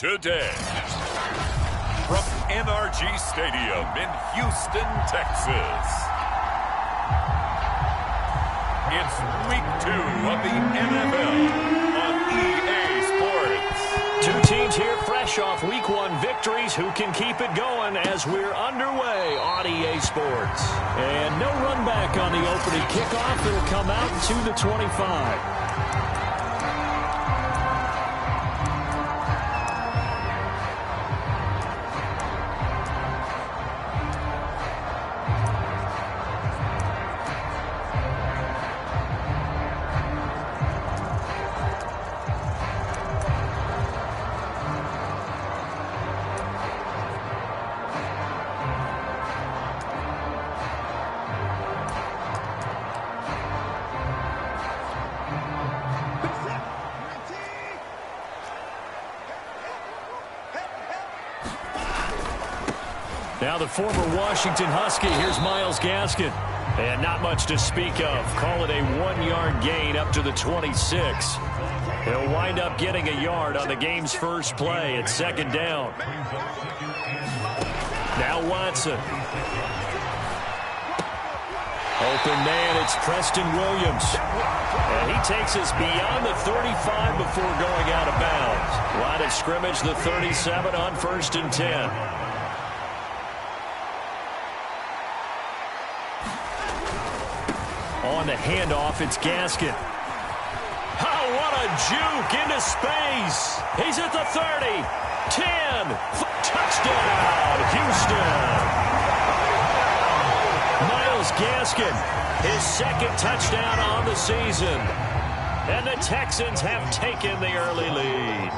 today. From NRG Stadium in Houston, Texas. It's week 2 of the NFL on EA Sports. Two teams here fresh off week 1 victories who can keep it going as we're underway on EA Sports. And no run back on the opening kickoff. It'll come out to the 25. Now the former Washington Husky, here's Myles Gaskin. And not much to speak of. Call it a 1-yard gain up to the 26. He'll wind up getting a yard on the game's first play at 2nd down. Now Watson. Open man, it's Preston Williams. And he takes us beyond the 35 before going out of bounds. Line of scrimmage, the 37 on 1st and 10. On the handoff, it's Gaskin. Oh, what a juke into space. He's at the 30, 10, touchdown, Houston. Myles Gaskin, his 2nd touchdown on the season. And the Texans have taken the early lead.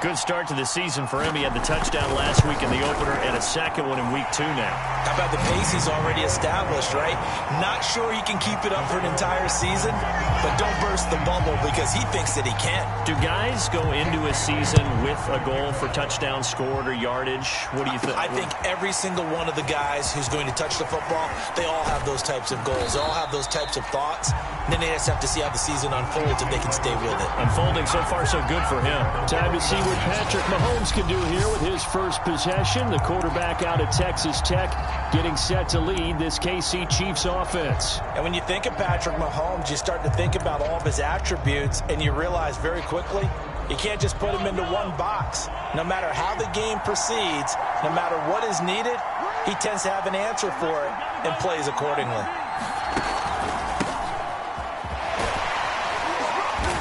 Good start to the season for him. He had the touchdown last week in the opener and a 2nd one in week 2 now. How about the pace he's already established, right? Not sure he can keep it up for an entire season, but don't burst the bubble because he thinks that he can. Do guys go into a season with a goal for touchdown scored or yardage? What do you think? I think every single one of the guys who's going to touch the football, they all have those types of goals. They all have those types of thoughts. And then they just have to see how the season unfolds if they can stay with it. Unfolding so far so good for him. Time to see what Patrick Mahomes can do here with his first possession. The quarterback out of Texas Tech getting set to lead this KC Chiefs offense. And when you think of Patrick Mahomes, you start to think about all of his attributes, and you realize very quickly you can't just put him into one box. No matter how the game proceeds, no matter what is needed, he tends to have an answer for it and plays accordingly.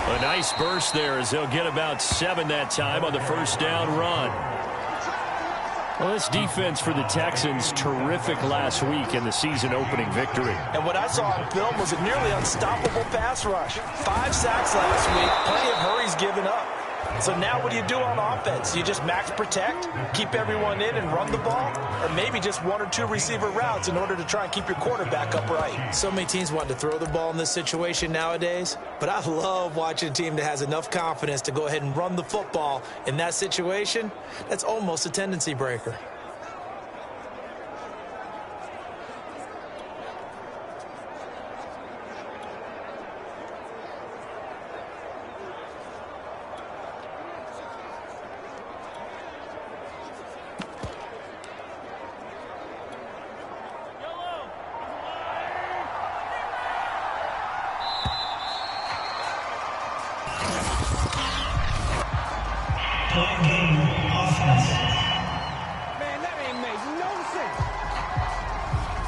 A nice burst there as they'll get about 7 that time on the 1st down run. Well, this defense for the Texans, terrific last week in the season-opening victory. And what I saw on film was a nearly unstoppable pass rush. 5 sacks last week, plenty of hurries given up. So now what do you do on offense? You just max protect, keep everyone in and run the ball, or maybe just 1 or 2 receiver routes in order to try and keep your quarterback upright. So many teams want to throw the ball in this situation nowadays, but I love watching a team that has enough confidence to go ahead and run the football in that situation. That's almost a tendency breaker.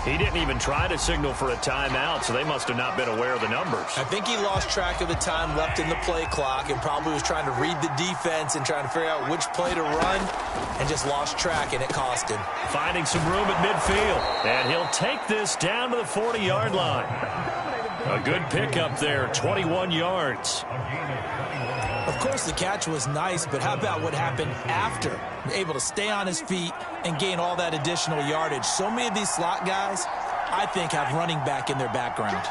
He didn't even try to signal for a timeout, so they must have not been aware of the numbers. I think he lost track of the time left in the play clock and probably was trying to read the defense and trying to figure out which play to run and just lost track, and it cost him. Finding some room at midfield, and he'll take this down to the 40-yard line. A good pickup there, 21 yards. Of course, the catch was nice, but how about what happened after? Able to stay on his feet and gain all that additional yardage. So many of these slot guys, I think, have running back in their background.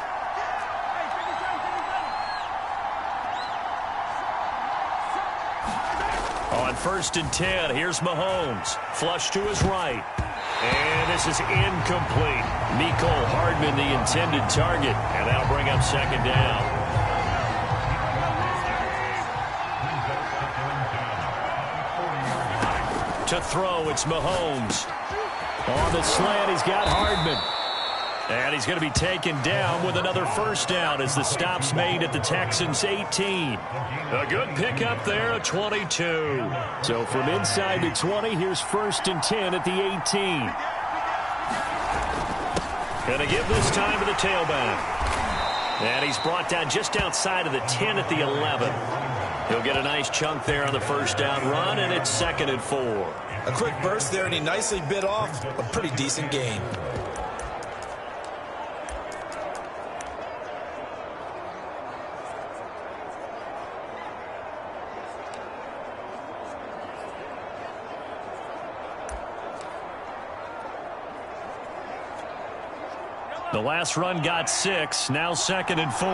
On 1st and 10, here's Mahomes. Flush to his right. And this is incomplete. Mecole Hardman, the intended target. And that'll bring up 2nd down. To throw, it's Mahomes. On the slant, he's got Hardman. And he's going to be taken down with another first down as the stop's made at the Texans' 18. A good pickup there, a 22. So from inside the 20, here's 1st and 10 at the 18. Going to give this time to the tailback. And he's brought down just outside of the 10 at the 11. He'll get a nice chunk there on the first down run, and it's 2nd and 4. A quick burst there, and he nicely bit off a pretty decent gain. The last run got 6, now 2nd and 4.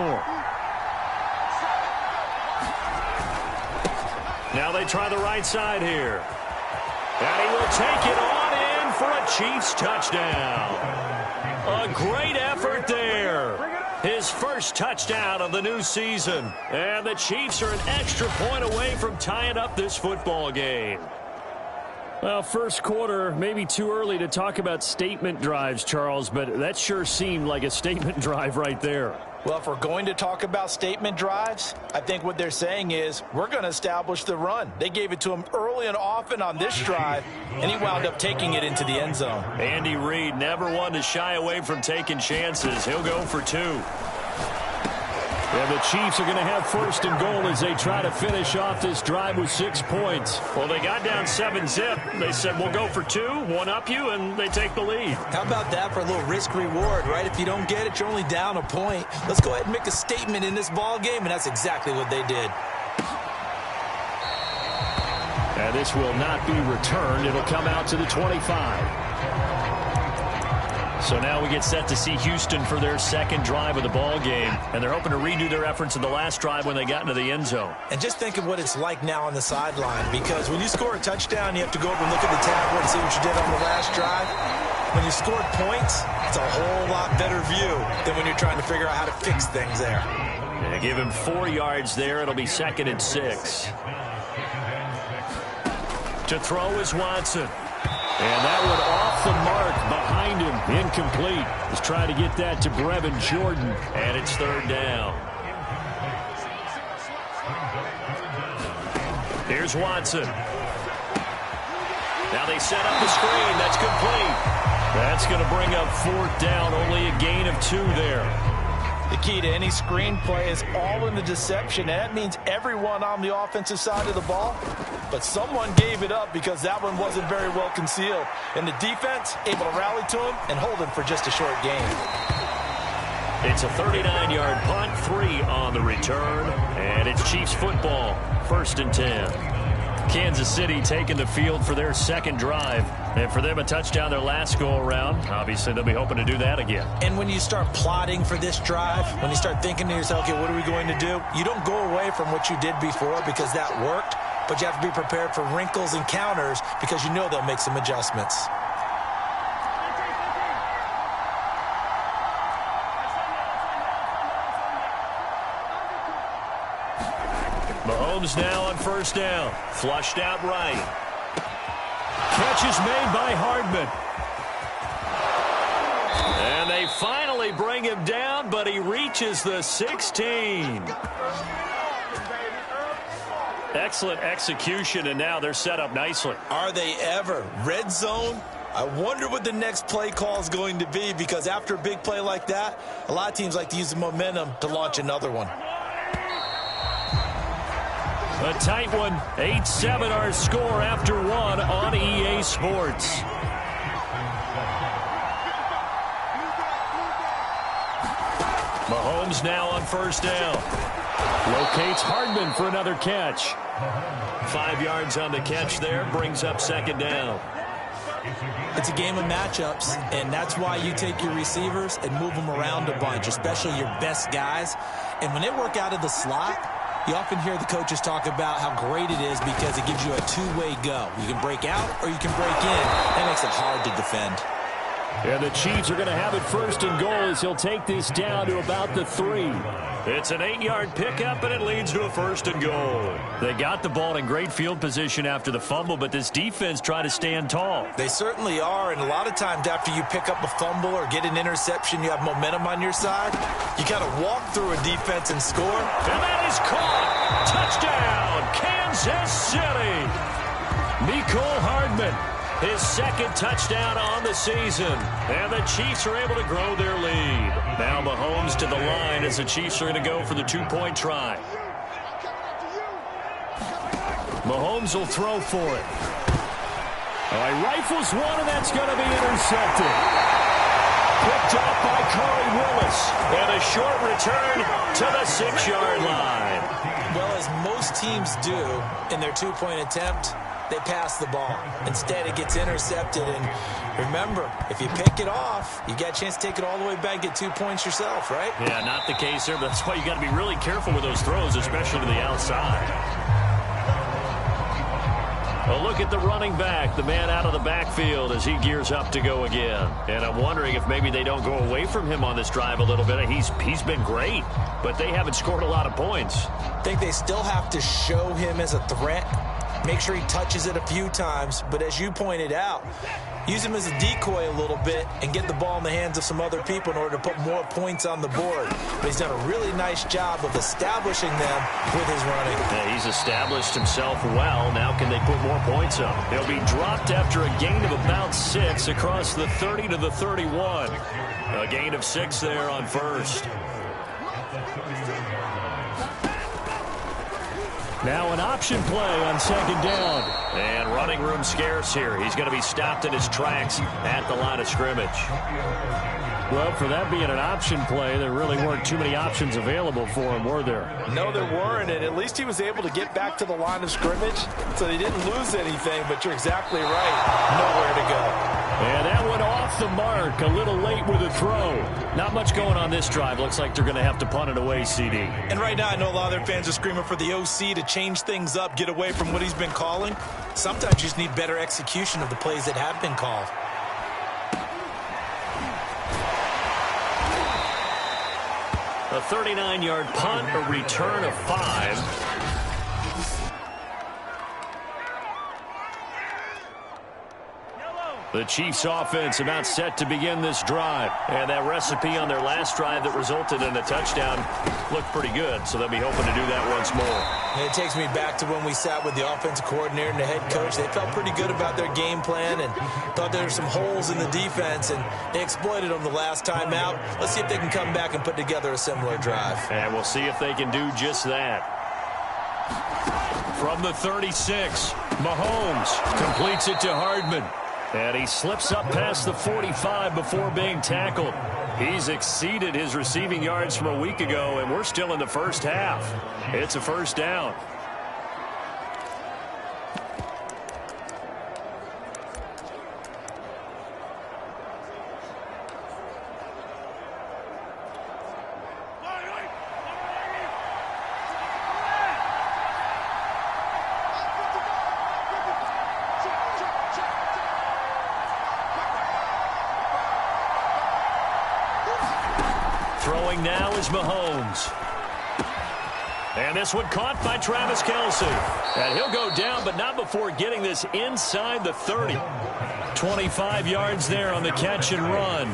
Now they try the right side here. And he will take it on in for a Chiefs touchdown. A great effort there. His first touchdown of the new season. And the Chiefs are an extra point away from tying up this football game. Well, first quarter, maybe too early to talk about statement drives, Charles, but that sure seemed like a statement drive right there. Well, if we're going to talk about statement drives, I think what they're saying is we're going to establish the run. They gave it to him early and often on this drive, and he wound up taking it into the end zone. Andy Reid never one to shy away from taking chances. He'll go for 2. And the Chiefs are going to have 1st and goal as they try to finish off this drive with 6 points. Well, they got down 7-zip. They said, we'll go for 2, one up you, and they take the lead. How about that for a little risk-reward, right? If you don't get it, you're only down a point. Let's go ahead and make a statement in this ball game, and that's exactly what they did. And this will not be returned. It'll come out to the 25. So now we get set to see Houston for their second drive of the ball game, and they're hoping to redo their efforts in the last drive when they got into the end zone. And just think of what it's like now on the sideline, because when you score a touchdown, you have to go over and look at the tablet and see what you did on the last drive. When you scored points, it's a whole lot better view than when you're trying to figure out how to fix things there. Yeah, give him 4 yards there. It'll be 2nd and 6. To throw is Watson. And that one off the mark behind him. Incomplete. He's trying to get that to Brevin Jordan. And it's 3rd down. Here's Watson. Now they set up the screen. That's complete. That's going to bring up 4th down. Only a gain of 2 there. The key to any screen play is all in the deception, and that means everyone on the offensive side of the ball. But someone gave it up because that one wasn't very well concealed. And the defense able to rally to him and hold him for just a short gain. It's a 39-yard punt, 3 on the return, and it's Chiefs football, 1st and 10. Kansas City taking the field for their second drive. And for them, a touchdown their last go-around. Obviously, they'll be hoping to do that again. And when you start plotting for this drive, when you start thinking to yourself, okay, what are we going to do? You don't go away from what you did before because that worked, but you have to be prepared for wrinkles and counters because you know they'll make some adjustments. Mahomes now on 1st down. Flushed out right. Catch is made by Hardman. And they finally bring him down, but he reaches the 16. Excellent execution, and now they're set up nicely. Are they ever? Red zone? I wonder what the next play call is going to be, because after a big play like that, a lot of teams like to use the momentum to launch another one. A tight one, 8-7 our score after 1 on EA Sports. Mahomes now on 1st down. Locates Hardman for another catch. 5 yards on the catch there, brings up 2nd down. It's a game of matchups, and that's why you take your receivers and move them around a bunch, especially your best guys. And when they work out of the slot, you often hear the coaches talk about how great it is because it gives you a two-way go. You can break out or you can break in. That makes it hard to defend. And the Chiefs are going to have it first and goal as he'll take this down to about the 3. It's an 8-yard pickup, and it leads to a first and goal. They got the ball in great field position after the fumble, but this defense tried to stand tall. They certainly are, and a lot of times after you pick up a fumble or get an interception, you have momentum on your side. You got to walk through a defense and score. And that is caught. Touchdown, Kansas City. Mecole Hardman, his second touchdown on the season. And the Chiefs are able to grow their lead. Now Mahomes to the line as the Chiefs are going to go for the 2-point try. Mahomes will throw for it. He rifles one, and that's going to be intercepted. Picked off by Corey Willis. And a short return to the 6-yard line. Well, as most teams do in their 2-point attempt, they pass the ball. Instead, it gets intercepted. And remember, if you pick it off, you got a chance to take it all the way back, get 2 points yourself, right? Yeah, not the case there, but that's why you got to be really careful with those throws, especially to the outside. A look at the running back, the man out of the backfield as he gears up to go again. And I'm wondering if maybe they don't go away from him on this drive a little bit. He's been great, but they haven't scored a lot of points. I think they still have to show him as a threat. Make sure he touches it a few times, but as you pointed out, use him as a decoy a little bit and get the ball in the hands of some other people in order to put more points on the board. But he's done a really nice job of establishing them with his running. Yeah, he's established himself well. Now can they put more points up? He'll be dropped after a gain of about 6 across the 30 to the 31. A gain of 6 there on first. Now an option play on second down. And running room scarce here. He's going to be stopped in his tracks at the line of scrimmage. Well, for that being an option play, there really weren't too many options available for him, were there? No, there weren't, and at least he was able to get back to the line of scrimmage, so he didn't lose anything, but you're exactly right. Nowhere to go. And that went off the mark, a little late with a throw. Not much going on this drive. Looks like they're going to have to punt it away, CD. And right now, I know a lot of their fans are screaming for the OC to change things up, get away from what he's been calling. Sometimes you just need better execution of the plays that have been called. A 39-yard punt, a return of 5. The Chiefs offense about set to begin this drive. And that recipe on their last drive that resulted in a touchdown looked pretty good, so they'll be hoping to do that once more. And it takes me back to when we sat with the offensive coordinator and the head coach. They felt pretty good about their game plan and thought there were some holes in the defense, and they exploited them the last time out. Let's see if they can come back and put together a similar drive. And we'll see if they can do just that. From the 36, Mahomes completes it to Hardman. And he slips up past the 45 before being tackled. He's exceeded his receiving yards from a week ago, and we're still in the first half. It's a first down. Throwing now is Mahomes. And this one caught by Travis Kelce. And he'll go down, but not before getting this inside the 30. 25 yards there on the catch and run.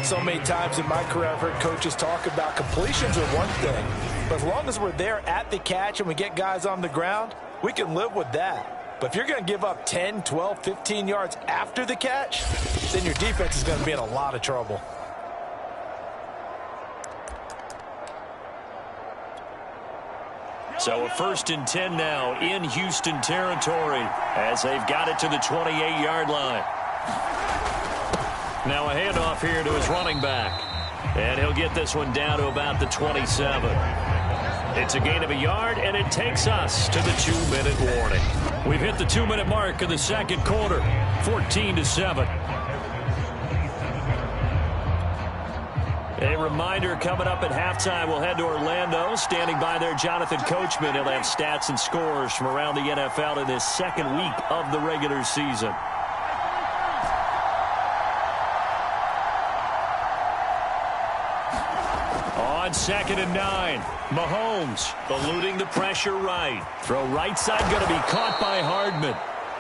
So many times in my career, I've heard coaches talk about completions are one thing. But as long as we're there at the catch and we get guys on the ground, we can live with that. But if you're going to give up 10, 12, 15 yards after the catch, then your defense is going to be in a lot of trouble. So a 1st and 10 now in Houston territory as they've got it to the 28-yard line. Now a handoff here to his running back. And he'll get this one down to about the 27. It's a gain of a yard, and it takes us to the 2-minute warning. We've hit the 2-minute mark of the second quarter, 14-7. A reminder, coming up at halftime, we'll head to Orlando. Standing by there, Jonathan Coachman. He'll have stats and scores from around the NFL in this second week of the regular season. on 2nd and 9. Mahomes eluding the pressure right. Throw right side going to be caught by Hardman.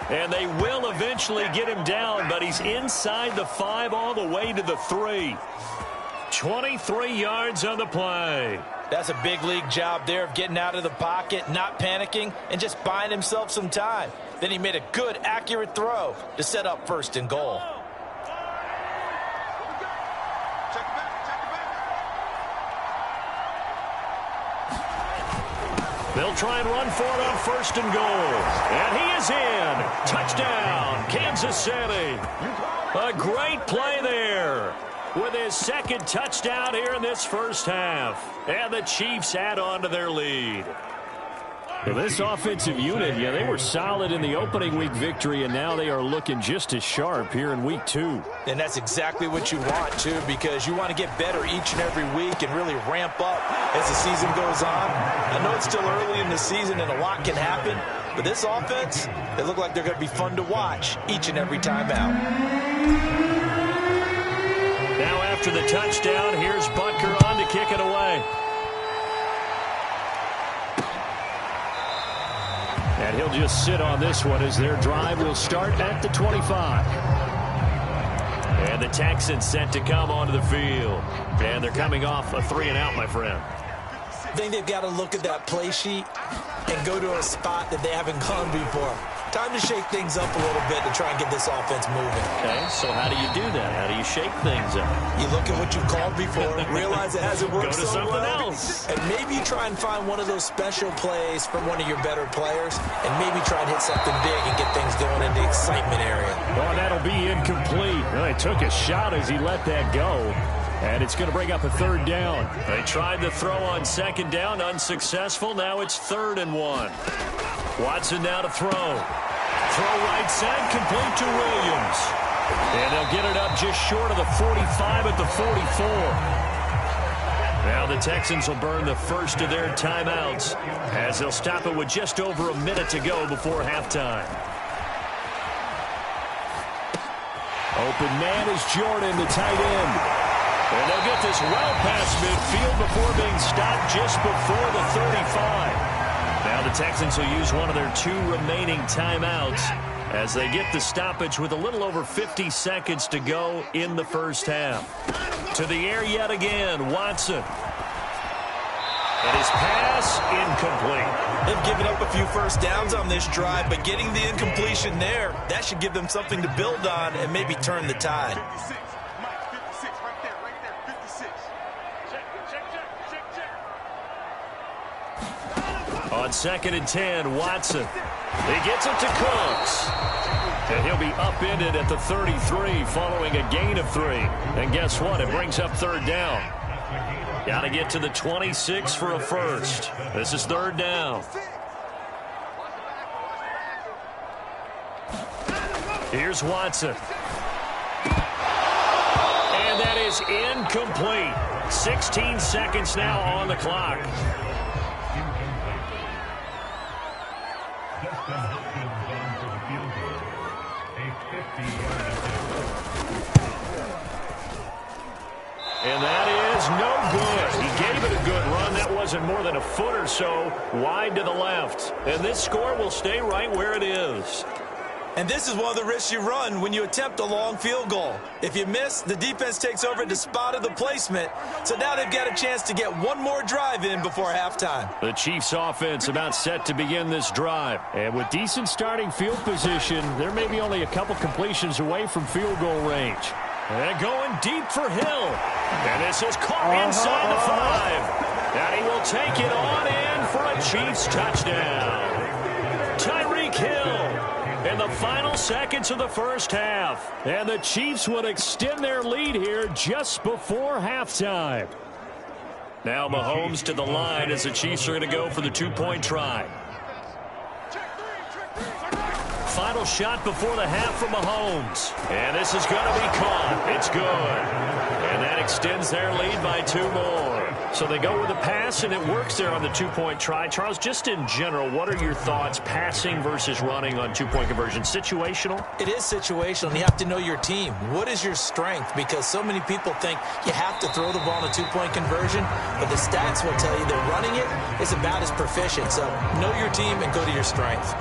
And they will eventually get him down, but he's inside the 5 all the way to the 3. 23 yards on the play. That's a big league job there of getting out of the pocket, not panicking, and just buying himself some time. Then he made a good, accurate throw to set up 1st and goal. They'll try and run for it on 1st and goal. And he is in. Touchdown, Kansas City. A great play there with his 2nd touchdown here in this 1st half. And the Chiefs add on to their lead. Well, this offensive unit, they were solid in the opening week victory, and now they are looking just as sharp here in week 2. And that's exactly what you want, too, because you want to get better each and every week and really ramp up as the season goes on. I know it's still early in the season and a lot can happen, but this offense, they look like they're going to be fun to watch each and every time out. Now after the touchdown, here's Butker on to kick it away. And he'll just sit on this one as their drive will start at the 25. And the Texans set to come onto the field. And they're coming off a 3-and-out, my friend. I think they've got to look at that play sheet and go to a spot that they haven't gone before. Time to shake things up a little bit to try and get this offense moving. Okay, so how do you do that? How do you shake things up? You look at what you've called before, realize it hasn't worked Go to so something well, else. and maybe you try and find one of those special plays from one of your better players, and maybe try and hit something big and get things going in the excitement area. Oh, that'll be incomplete. Well, he took a shot as he let that go. And it's going to bring up a 3rd down. They tried the throw on 2nd down, unsuccessful. Now it's 3rd and 1. Watson now to throw. Throw right side, complete to Williams. And they'll get it up just short of the 45 at the 44. Now the Texans will burn the first of their timeouts as they'll stop it with just over a minute to go before halftime. Open man is Jordan, the tight end. And they'll get this well past midfield before being stopped just before the 35. Now the Texans will use one of their 2 remaining timeouts as they get the stoppage with a little over 50 seconds to go in the 1st half. To the air yet again, Watson. And his pass incomplete. They've given up a few 1st downs on this drive, but getting the incompletion there, that should give them something to build on and maybe turn the tide. On 2nd and 10, Watson. He gets it to Cooks. And he'll be upended at the 33 following a gain of 3. And guess what? It brings up 3rd down. Got to get to the 26 for a first. This is 3rd down. Here's Watson. And that is incomplete. 16 seconds now on the clock. And that is no good. He gave it a good run. That wasn't more than a foot or so wide to the left. And this score will stay right where it is. And this is one of the risks you run when you attempt a long field goal. If you miss, the defense takes over at the spot of the placement. So now they've got a chance to get one more drive in before halftime. The Chiefs offense about set to begin this drive. And with decent starting field position, there may be only a couple completions away from field goal range. And going deep for Hill. And this is caught inside the 5. And he will take it on in for a Chiefs touchdown. Tyreek Hill in the final seconds of the 1st half. And the Chiefs would extend their lead here just before halftime. Now Mahomes to the line as the Chiefs are going to go for the 2-point try. final shot before the half from Mahomes. And this is going to be caught. It's good. And that extends their lead by 2 more. So they go with a pass, and it works there on the 2-point try. Charles, just in general, what are your thoughts passing versus running on 2-point conversion? Situational? It is situational, and you have to know your team. What is your strength? Because so many people think you have to throw the ball in a 2-point conversion, but the stats will tell you that running it is about as proficient. So know your team and go to your strength.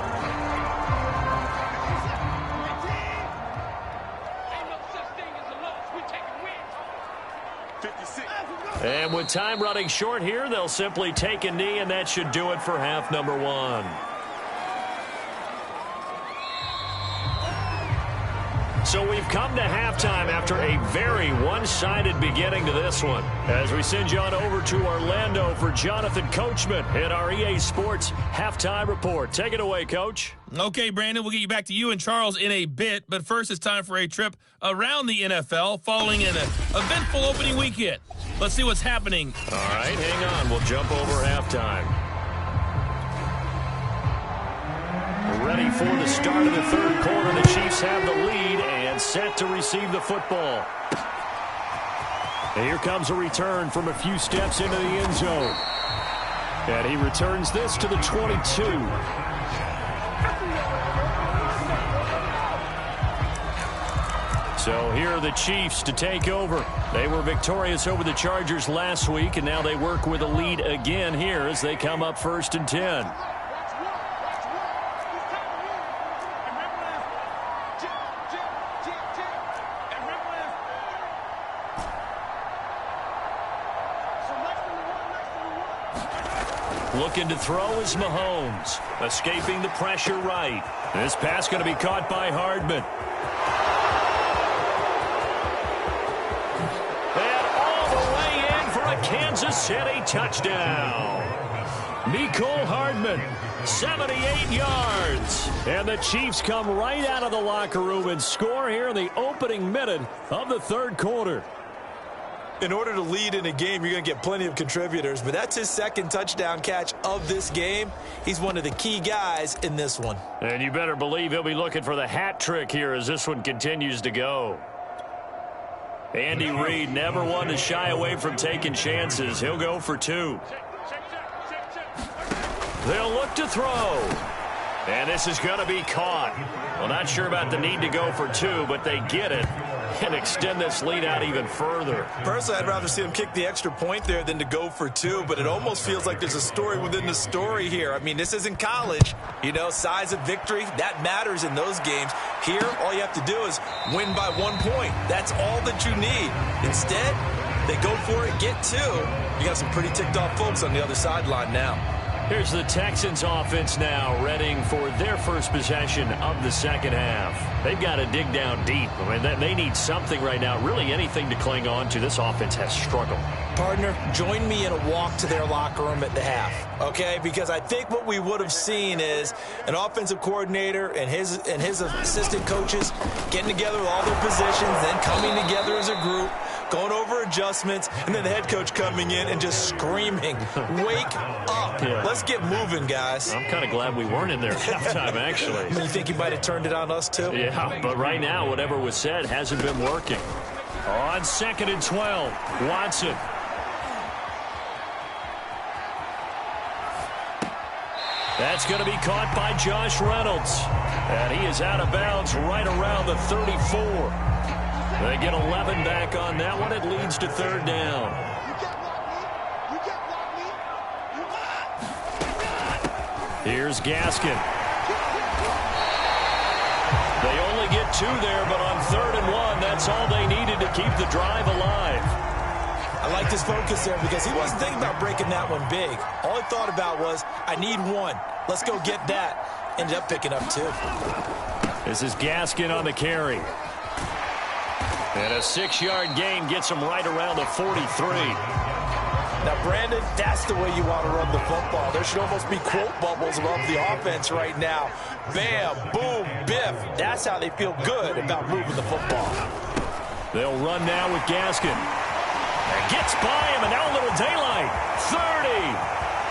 And with time running short here, they'll simply take a knee, and that should do it for half number 1. So we've come to halftime after a very one-sided beginning to this one. As we send you on over to Orlando for Jonathan Coachman in our EA Sports Halftime Report. Take it away, Coach. Okay, Brandon, we'll get you back to you and Charles in a bit, but first it's time for a trip around the NFL following an eventful opening weekend. Let's see what's happening. All right, hang on. We'll jump over halftime. We're ready for the start of the third quarter. The Chiefs have the lead and set to receive the football. And here comes a return from a few steps into the end zone. And he returns this to the 22. So here are the Chiefs to take over. They were victorious over the Chargers last week, and now they work with a lead again here as they come up 1st and 10. Looking to throw is Mahomes, escaping the pressure right. This pass going to be caught by Hardman. Kansas City touchdown. Mecole Hardman, 78 yards. And the Chiefs come right out of the locker room and score here in the opening minute of the third quarter. In order to lead in a game, you're going to get plenty of contributors, but that's his second touchdown catch of this game. He's one of the key guys in this one. And you better believe he'll be looking for the hat trick here as this one continues to go. Andy Reid never one to shy away from taking chances. He'll go for 2. They'll look to throw. And this is going to be caught. Well, not sure about the need to go for 2, but they get it and extend this lead out even further. Personally, I'd rather see him kick the extra point there than to go for 2, but it almost feels like there's a story within the story here. I mean, this isn't college. You know, size of victory, that matters in those games. Here, all you have to do is win by 1 point. That's all that you need. Instead, they go for it, get 2. You got some pretty ticked off folks on the other sideline now. Here's the Texans offense now, readying for their first possession of the second half. They've got to dig down deep. I mean, they need something right now, really anything to cling on to. This offense has struggled. Partner, join me in a walk to their locker room at the half, okay? Because I think what we would have seen is an offensive coordinator and his assistant coaches getting together with all their positions, then coming together as a group, going over adjustments, and then the head coach coming in and just screaming, wake up. Yeah. Let's get moving, guys. I'm kind of glad we weren't in there at halftime, actually. You think he might have turned it on us, too? Yeah, but right now, whatever was said hasn't been working. On 2nd and 12, Watson. That's going to be caught by Josh Reynolds. And he is out of bounds right around the 34. They get 11 back on that one. It leads to 3rd down. Here's Gaskin. They only get 2 there, but on 3rd and 1, that's all they needed to keep the drive alive. I liked his focus there because he wasn't thinking about breaking that one big. All he thought about was, I need 1. Let's go get that. Ended up picking up 2. This is Gaskin on the carry. And a 6-yard gain gets him right around the 43. Now, Brandon, that's the way you want to run the football. There should almost be quote bubbles above the offense right now. Bam, boom, biff. That's how they feel good about moving the football. They'll run now with Gaskin. Gets by him, and now a little daylight. 30.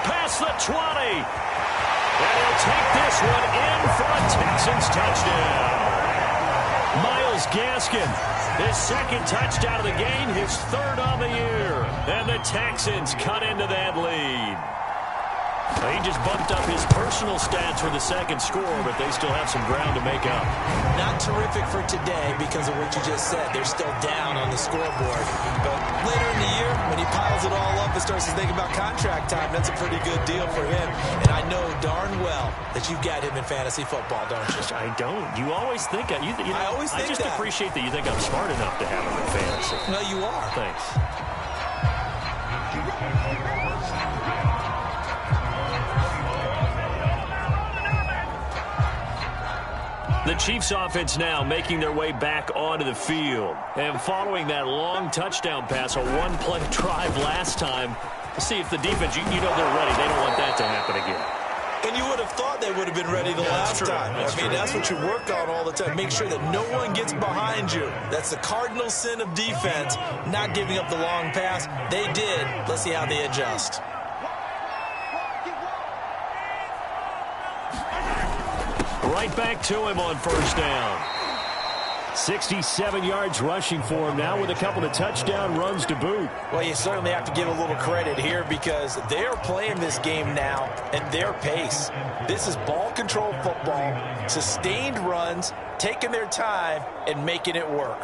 Past the 20. And he'll take this one in for a Texans touchdown. Miles Gaskin, his second touchdown of the game, his third on the year. And the Texans cut into that lead. He just bumped up his personal stats for the second score, but they still have some ground to make up. Not terrific for today because of what you just said. They're still down on the scoreboard. But later in the year, when he piles it all up and starts to think about contract time, that's a pretty good deal for him. And I know darn well that you've got him in fantasy football, don't you? I don't. You always think I always think I just appreciate that you think I'm smart enough to have him in fantasy. No, you are. Thanks. The Chiefs offense now making their way back onto the field. And following that long touchdown pass, a one-play drive last time, let's see if the defense, you know they're ready. They don't want that to happen again. And you would have thought they would have been ready the last time. That's what you work on all the time. Make sure that no one gets behind you. That's the cardinal sin of defense, not giving up the long pass. They did. Let's see how they adjust. Right back to him on first down. 67 yards rushing for him now with a couple of touchdown runs to boot. Well, you certainly have to give a little credit here because they are playing this game now at their pace. This is ball control football, sustained runs, taking their time and making it work.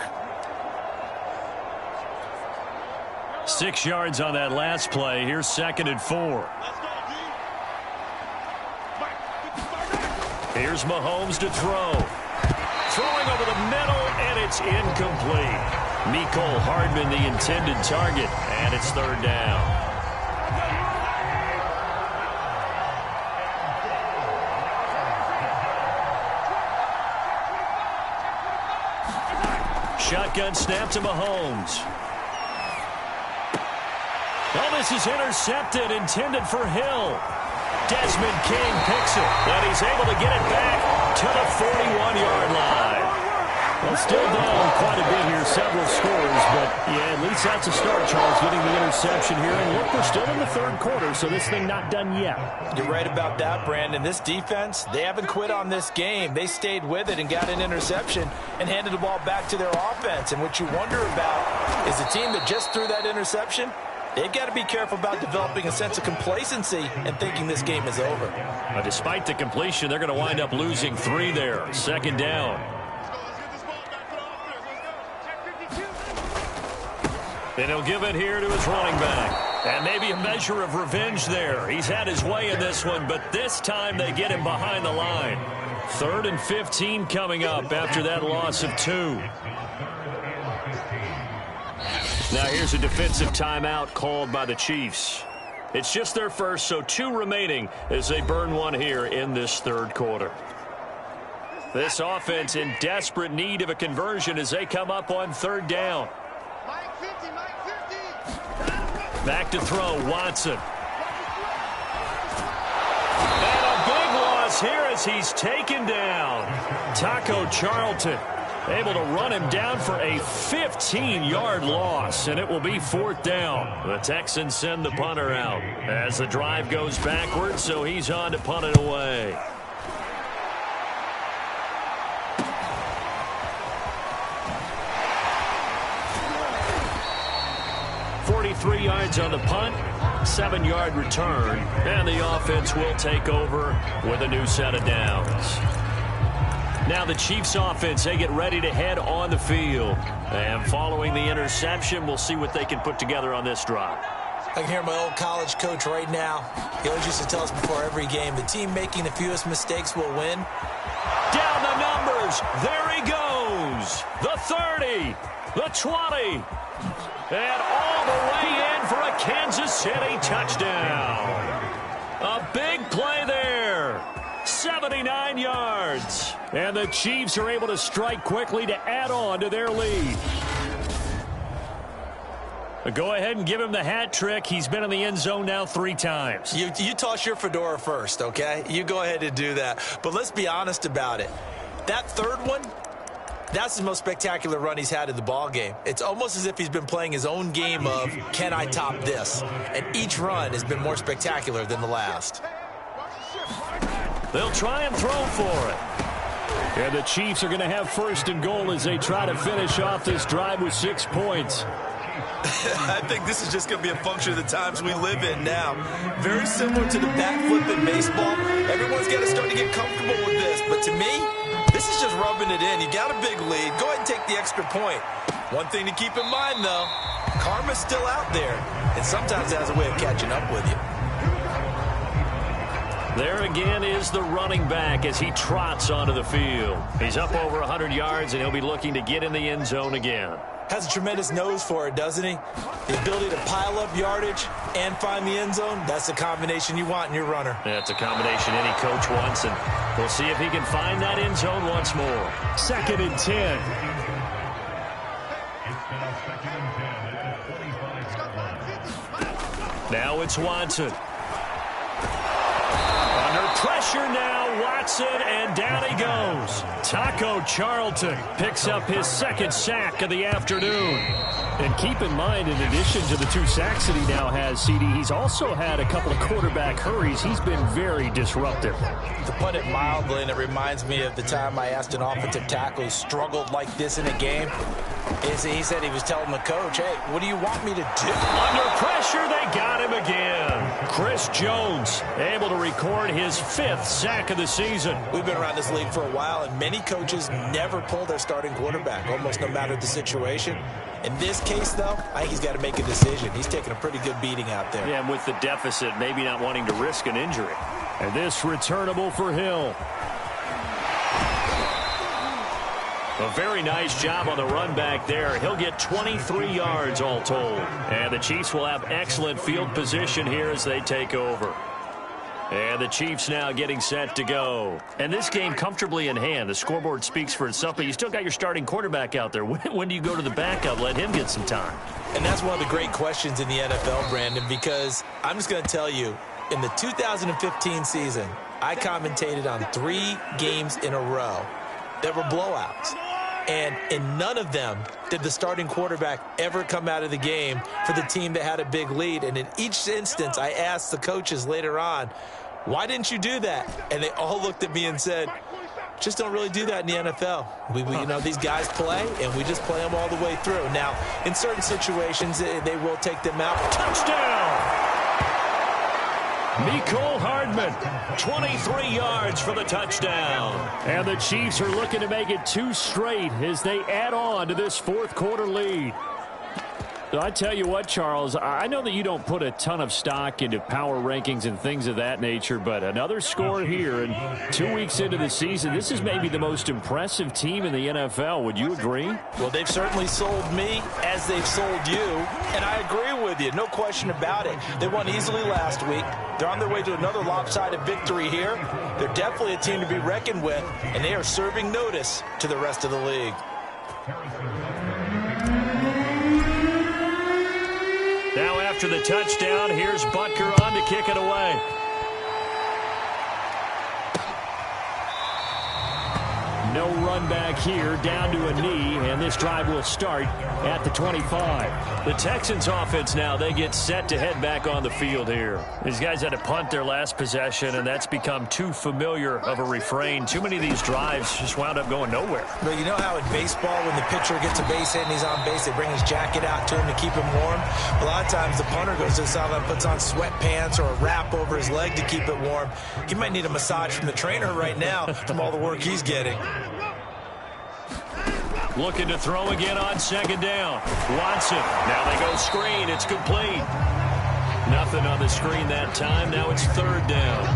6 yards on that last play. Here's 2nd and 4. Here's Mahomes to throw. Throwing over the middle, and it's incomplete. Mecole Hardman, the intended target, and it's 3rd down. Shotgun snap to Mahomes. Oh, this is intercepted, intended for Hill. Desmond King picks it, and he's able to get it back to the 41-yard line. Well, still down quite a bit here, several scores, but yeah, at least that's a start, Charles, getting the interception here. And look, we're still in the 3rd quarter, so this thing not done yet. You're right about that, Brandon. This defense, they haven't quit on this game. They stayed with it and got an interception and handed the ball back to their offense. And what you wonder about is the team that just threw that interception, they've got to be careful about developing a sense of complacency and thinking this game is over. But despite the completion, they're going to wind up losing 3 there. 2nd down. And he'll give it here to his running back. And maybe a measure of revenge there. He's had his way in this one, but this time they get him behind the line. 3rd and 15 coming up after that loss of 2. Now here's a defensive timeout called by the Chiefs. It's just their first, so 2 remaining as they burn one here in this 3rd quarter. This offense in desperate need of a conversion as they come up on 3rd down. Back to throw, Watson. And a big loss here as he's taken down. Taco Charlton able to run him down for a 15-yard loss, and it will be 4th down. The Texans send the punter out as the drive goes backwards, so he's on to punt it away. Three yards on the punt, 7-yard return, and the offense will take over with a new set of downs. Now the Chiefs offense, they get ready to head on the field. And following the interception, we'll see what they can put together on this drive. I can hear my old college coach right now. He always used to tell us before every game, the team making the fewest mistakes will win. Down the numbers. There he goes. The 30, the 20. And all the way in for a Kansas City touchdown. A big play there. 79 yards. And the Chiefs are able to strike quickly to add on to their lead. Go ahead and give him the hat trick. He's been in the end zone now 3 times. You toss your fedora first, okay? You go ahead and do that. But let's be honest about it. That 3rd one, that's the most spectacular run he's had in the ball game. It's almost as if he's been playing his own game of, can I top this? And each run has been more spectacular than the last. They'll try and throw for it. And the Chiefs are going to have first and goal as they try to finish off this drive with 6 points. I think this is just going to be a function of the times we live in now. Very similar to the backflip in baseball. Everyone's got to start to get comfortable with this. But to me, this is just rubbing it in. You got a big lead. Go ahead and take the extra point. One thing to keep in mind, though, karma's still out there. And sometimes it has a way of catching up with you. There again is the running back as he trots onto the field. He's up over 100 yards, and he'll be looking to get in the end zone again. Has a tremendous nose for it, doesn't he? The ability to pile up yardage and find the end zone, that's the combination you want in your runner. That's a combination any coach wants, and we'll see if he can find that end zone once more. 2nd and 10. Now it's Watson. Under pressure now, Watson, and down he goes. Taco Charlton picks up his 2nd sack of the afternoon. And keep in mind, in addition to the 2 sacks that he now has, CD, he's also had a couple of quarterback hurries. He's been very disruptive. To put it mildly, and it reminds me of the time I asked an offensive tackle who struggled like this in a game, he said he was telling the coach, hey, what do you want me to do? Under pressure, they got him again. Chris Jones able to record his 5th sack of the season. We've been around this league for a while, and many coaches never pull their starting quarterback, almost no matter the situation. In this case, though, I think he's got to make a decision. He's taking a pretty good beating out there. Yeah, and with the deficit, maybe not wanting to risk an injury. And this returnable for Hill. A very nice job on the run back there. He'll get 23 yards all told. And the Chiefs will have excellent field position here as they take over. And the Chiefs now getting set to go. And this game comfortably in hand. The scoreboard speaks for itself, but you still got your starting quarterback out there. When do you go to the backup? Let him get some time. And that's one of the great questions in the NFL, Brandon, because I'm just going to tell you, in the 2015 season, I commentated on 3 games in a row that were blowouts. And in none of them did the starting quarterback ever come out of the game for the team that had a big lead. And in each instance, I asked the coaches later on, why didn't you do that? And they all looked at me and said, just don't really do that in the NFL. You know, these guys play, and we just play them all the way through. Now, in certain situations, they will take them out. Touchdown! Mecole Hardman, 23 yards for the touchdown. And the Chiefs are looking to make it 2 straight as they add on to this 4th quarter lead. So I tell you what, Charles, I know that you don't put a ton of stock into power rankings and things of that nature, but another score here, and 2 weeks into the season, this is maybe the most impressive team in the NFL. Would you agree? Well, they've certainly sold me as they've sold you, and I agree with you, no question about it. They won easily last week. They're on their way to another lopsided victory here. They're definitely a team to be reckoned with, and they are serving notice to the rest of the league. Now after the touchdown, here's Butker on to kick it away. No run back here, down to a knee, and this drive will start at the 25. The Texans offense now, they get set to head back on the field here. These guys had to punt their last possession, and that's become too familiar of a refrain. Too many of these drives just wound up going nowhere. But you know how in baseball, when the pitcher gets a base hit and he's on base, they bring his jacket out to him to keep him warm? A lot of times the punter goes to the sideline, puts on sweatpants or a wrap over his leg to keep it warm. He might need a massage from the trainer right now from all the work he's getting. Looking to throw again on 2nd down. Watson. Now they go screen. It's complete. Nothing on the screen that time. Now it's 3rd down.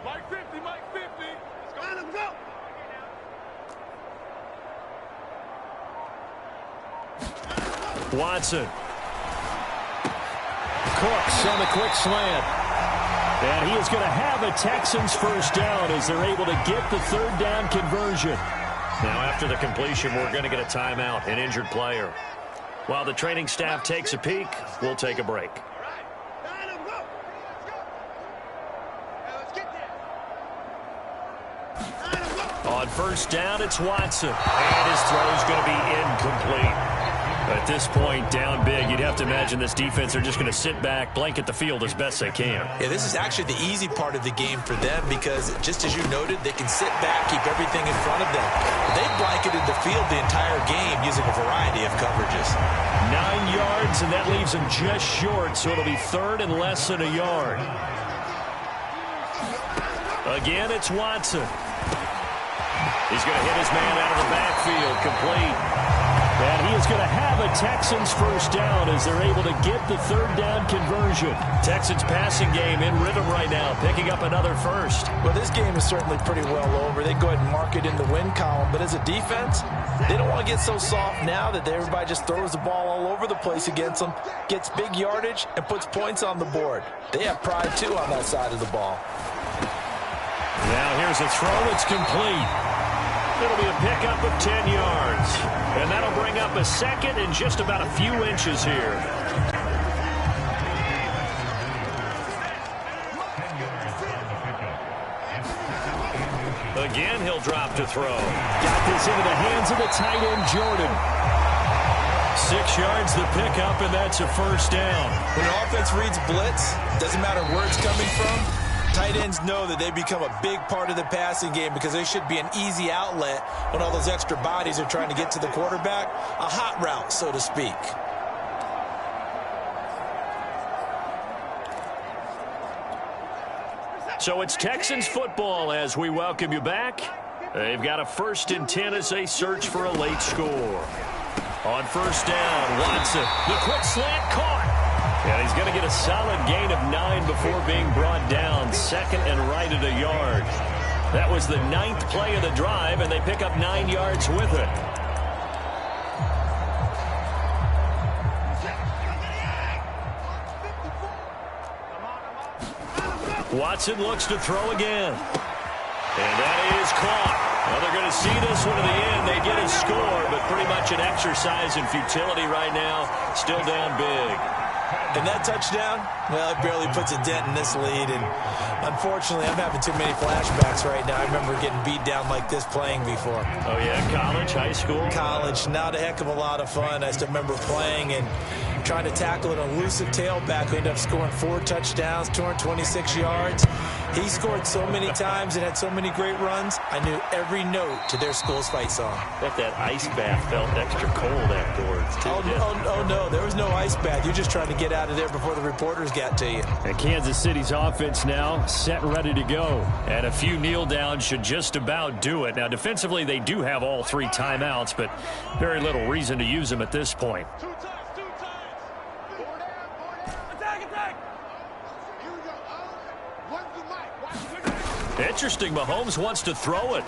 Mike 50, Mike 50. Let's go. Watson. Cooks on the quick slant. And he is going to have a Texans 1st down as they're able to get the 3rd down conversion. Now after the completion, we're going to get a timeout, an injured player. While the training staff takes a peek, we'll take a break. On 1st down, it's Watson. And his throw is going to be incomplete. At this point, down big, you'd have to imagine this defense are just going to sit back, blanket the field as best they can. Yeah, this is actually the easy part of the game for them because, just as you noted, they can sit back, keep everything in front of them. They've blanketed the field the entire game using a variety of coverages. 9 yards, and that leaves them just short, so it'll be third and less than a yard. Again, it's Watson. He's going to hit his man out of the backfield, complete. And he is going to have a Texans first down as they're able to get the third down conversion. Texans passing game in rhythm right now, picking up another first. Well, this game is certainly pretty well over. They go ahead and mark it in the win column. But as a defense, they don't want to get so soft now that everybody just throws the ball all over the place against them, gets big yardage, and puts points on the board. They have pride, too, on that side of the ball. Now here's a throw. It's complete. It'll be a pickup of 10 yards. And that'll bring up a second and just about a few inches here. Again, he'll drop to throw. Got this into the hands of the tight end, Jordan. 6 yards the pickup, and that's a first down. When an offense reads blitz, doesn't matter where it's coming from, tight ends know that they become a big part of the passing game because they should be an easy outlet when all those extra bodies are trying to get to the quarterback. A hot route, so to speak. So it's Texans football as we welcome you back. They've got a 1st and 10 as they search for a late score. On first down, Watson, the quick slant caught. And he's going to get a solid gain of 9 before being brought down. 2nd and right at a yard. That was the 9th play of the drive, and they pick up 9 yards with it. Watson looks to throw again. And that is caught. Well, they're going to see this one to the end. They get a score, but pretty much an exercise in futility right now. Still down big. And that touchdown, well, it barely puts a dent in this lead. And unfortunately, I'm having too many flashbacks right now. I remember getting beat down like this playing before. Oh, yeah? College, high school? College. Not a heck of a lot of fun. I still remember playing and trying to tackle an elusive tailback who ended up scoring 4 touchdowns, 226 yards. He scored so many times and had so many great runs, I knew every note to their school's fight song. Bet that ice bath felt extra cold afterwards, too. Oh, no, there was no ice bath. You're just trying to get out of there before the reporters got to you. And Kansas City's offense now set and ready to go. And a few kneel downs should just about do it. Now, defensively, they do have all 3 timeouts, but very little reason to use them at this point. Interesting, Mahomes wants to throw it.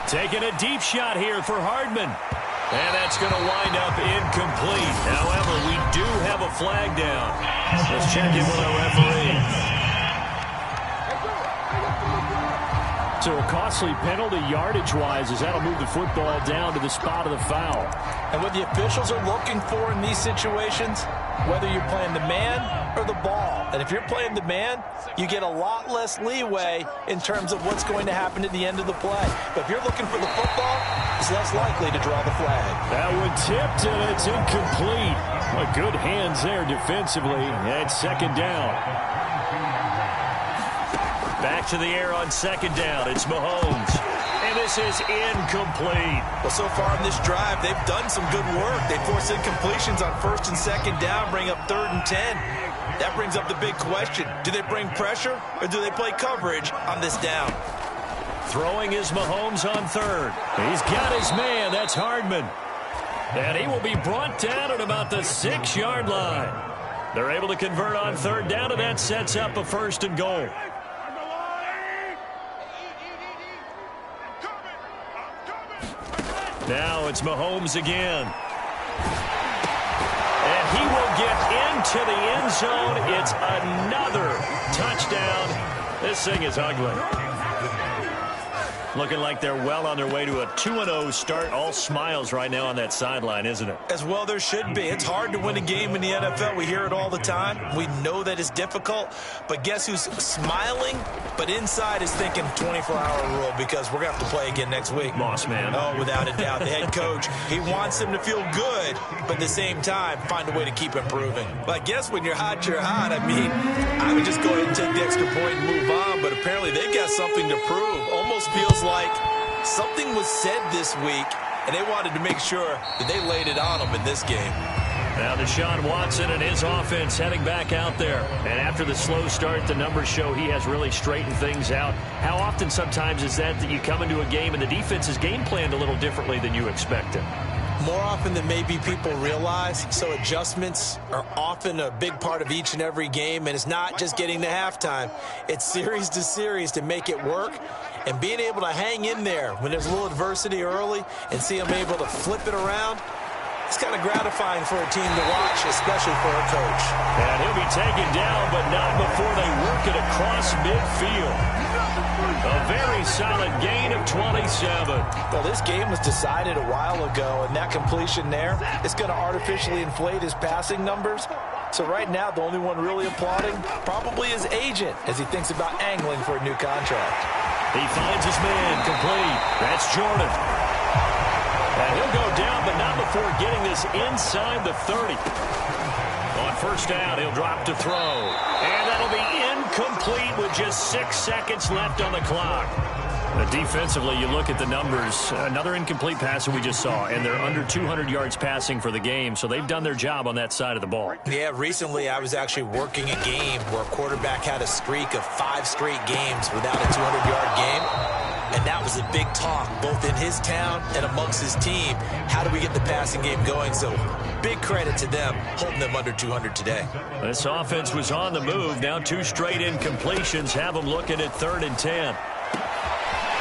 Taking a deep shot here for Hardman. And that's going to wind up incomplete. However, we do have a flag down. Let's check in with our referee. So a costly penalty yardage-wise as that'll move the football down to the spot of the foul. And what the officials are looking for in these situations, whether you're playing the man or the ball. And if you're playing the man, you get a lot less leeway in terms of what's going to happen at the end of the play. But if you're looking for the football, it's less likely to draw the flag. That one tipped, and it's incomplete. Well, good hands there defensively. And 2nd down. Back to the air on 2nd down. It's Mahomes. And this is incomplete. Well, so far in this drive, they've done some good work. They forced incompletions on 1st and 2nd down, bring up 3rd and 10. That brings up the big question. Do they bring pressure or do they play coverage on this down? Throwing is Mahomes on 3rd. He's got his man. That's Hardman. And he will be brought down at about the 6-yard line. They're able to convert on 3rd down, and that sets up a 1st and goal. Now it's Mahomes again. And he will get into the end zone. It's another touchdown. This thing is ugly. Looking like they're well on their way to a 2-0 start. All smiles right now on that sideline, isn't it? As well there should be. It's hard to win a game in the NFL. We hear it all the time. We know that it's difficult. But guess who's smiling? But inside is thinking 24-hour rule because we're going to have to play again next week. Boss man. Oh, without a doubt. The head coach, he wants them to feel good, but at the same time, find a way to keep improving. But I guess when you're hot, you're hot. I mean, I would just go ahead and take the extra point and move on, but apparently they've got something to prove. Almost feels like something was said this week, and they wanted to make sure that they laid it on them in this game. Now Deshaun Watson and his offense heading back out there. And after the slow start, the numbers show he has really straightened things out. How often sometimes is that you come into a game and the defense is game planned a little differently than you expected? More often than maybe people realize, so adjustments are often a big part of each and every game, and it's not just getting to halftime. It's series to series to make it work, and being able to hang in there when there's a little adversity early and see them able to flip it around, it's kind of gratifying for a team to watch, especially for a coach. And he'll be taken down, but not before they work it across midfield. A very solid gain of 27. Well, this game was decided a while ago, and that completion there is going to artificially inflate his passing numbers. So right now, the only one really applauding probably his agent as he thinks about angling for a new contract. He finds his man complete. That's Jordan. And he'll go down, but not before getting this inside the 30. On first down, he'll drop to throw. And that'll be incomplete with just 6 seconds left on the clock. Defensively, you look at the numbers. Another incomplete pass that we just saw, and they're under 200 yards passing for the game, so they've done their job on that side of the ball. Yeah, recently I was actually working a game where a quarterback had a streak of 5 straight games without a 200-yard game. And that was a big talk, both in his town and amongst his team. How do we get the passing game going? So big credit to them, holding them under 200 today. This offense was on the move. Now 2 straight incompletions have them looking at 3rd and 10.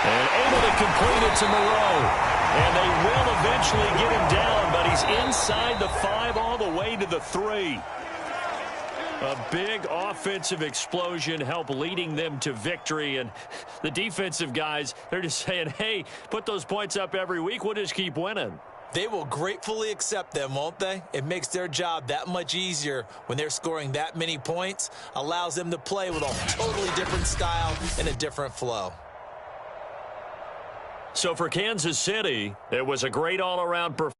And able to complete it to Moreau. And they will eventually get him down, but he's inside the 5 all the way to the 3. A big offensive explosion helped leading them to victory. And the defensive guys, they're just saying, hey, put those points up every week. We'll just keep winning. They will gratefully accept them, won't they? It makes their job that much easier when they're scoring that many points. Allows them to play with a totally different style and a different flow. So for Kansas City, it was a great all-around performance.